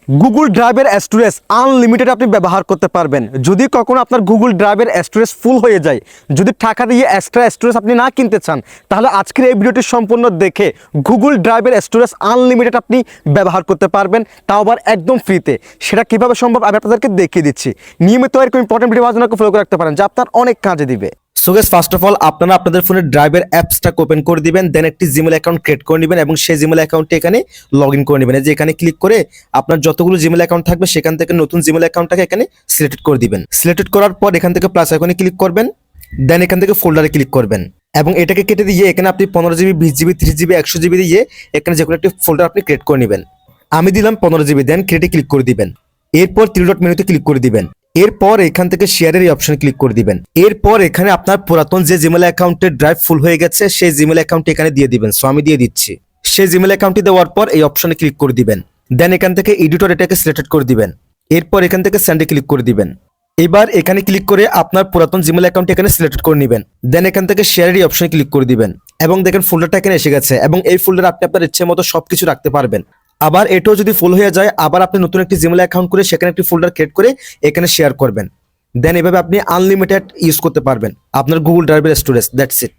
Google ড্রাইভের storage unlimited আপনি ব্যবহার করতে পারবেন। যদি কখনো আপনার গুগল ড্রাইভের স্টোরেজ ফুল হয়ে যায়, যদি টাকা দিয়ে এক্সট্রা স্টোরেজ আপনি না কিনতে চান, তাহলে আজকের এই ভিডিওটি সম্পূর্ণ দেখে গুগল ড্রাইভের স্টোরেজ আনলিমিটেড আপনি ব্যবহার করতে পারবেন, তাও আবার একদম ফ্রিতে। সেটা কীভাবে সম্ভব আমি আপনাদেরকে দেখিয়ে দিচ্ছি। নিয়মিত এরকম ইম্পর্টেন্ট ভিডিও পাওয়ার জন্য ফলো করে রাখতে পারেন, যা আপনার অনেক কাজে দিবে। So guys, first of all আপনারা আপনাদের ফোনের ড্রাইভের অ্যাপসটা ওপেন করে দিবেন, দেন একটি জিমেল অ্যাকাউন্ট ক্রিয়েট করে নেবেন এবং সেই জিমেল অ্যাকাউন্টে এখানে লগ ইন করে নেবেন। যে এখানে ক্লিক করে আপনার যতগুলো জিমেল অ্যাকাউন্ট থাকবে সেখান থেকে নতুন জিমেল অ্যাকাউন্টটাকে এখানে সিলেক্ট করে দিবেন। সিলেক্ট করার পর এখান থেকে প্লাস আইকনে ক্লিক করবেন, দেন এখান থেকে ফোল্ডারে ক্লিক করবেন এবং এটাকে কেটে দিয়ে এখানে আপনি 15 জিবি, 20 জিবি, 30 জিবি, 100 জিবি দিয়ে এখানে যে কোনো একটি ফোল্ডার আপনি ক্রিয়েট করে নেবেন। আমি দিলাম 15 জিবি, দেন ক্রিয়েটে ক্লিক করে দিবেন। এরপর 3 ডট মেনুতে ক্লিক করে দিবেন। এরপর এখান থেকে শেয়ারের এই অপশনে ক্লিক করে দিবেন। এরপর এখানে আপনার পুরাতন যে জিমেল অ্যাকাউন্টের ড্রাইভ ফুল হয়ে গেছে সেই জিমেল অ্যাকাউন্ট এখানে দিয়ে দিবেন। সো আমি দিয়ে দিচ্ছি। সেই জিমেল অ্যাকাউন্টটি দেওয়ার পর এই অপশনে ক্লিক করে দিবেন, দেন এখান থেকে এডিটর এটাকে সিলেক্ট করে দিবেন। এরপর এখান থেকে সেন্ডে ক্লিক করে দিবেন। এবার এখানে ক্লিক করে আপনার পুরাতন জিমেল অ্যাকাউন্ট এখানে সিলেক্ট করে নেবেন, দেন এখান থেকে শেয়ারের এই অপশনে ক্লিক করে দিবেন এবং দেখেন ফোল্ডারটা এখানে এসে গেছে এবং এই ফোল্ডারে আপনি আপনার ইচ্ছে মতো সবকিছু রাখতে পারবেন। আবার এটাও যদি ফুল হয়ে যায়, আবার আপনি নতুন একটি জিমেল অ্যাকাউন্ট করে সেখানে একটি ফোল্ডার ক্রিয়েট করে এখানে শেয়ার করবেন। দেন এভাবে আপনি আনলিমিটেড ইউজ করতে পারবেন আপনার গুগল ড্রাইভের স্টোরেজ। That's it.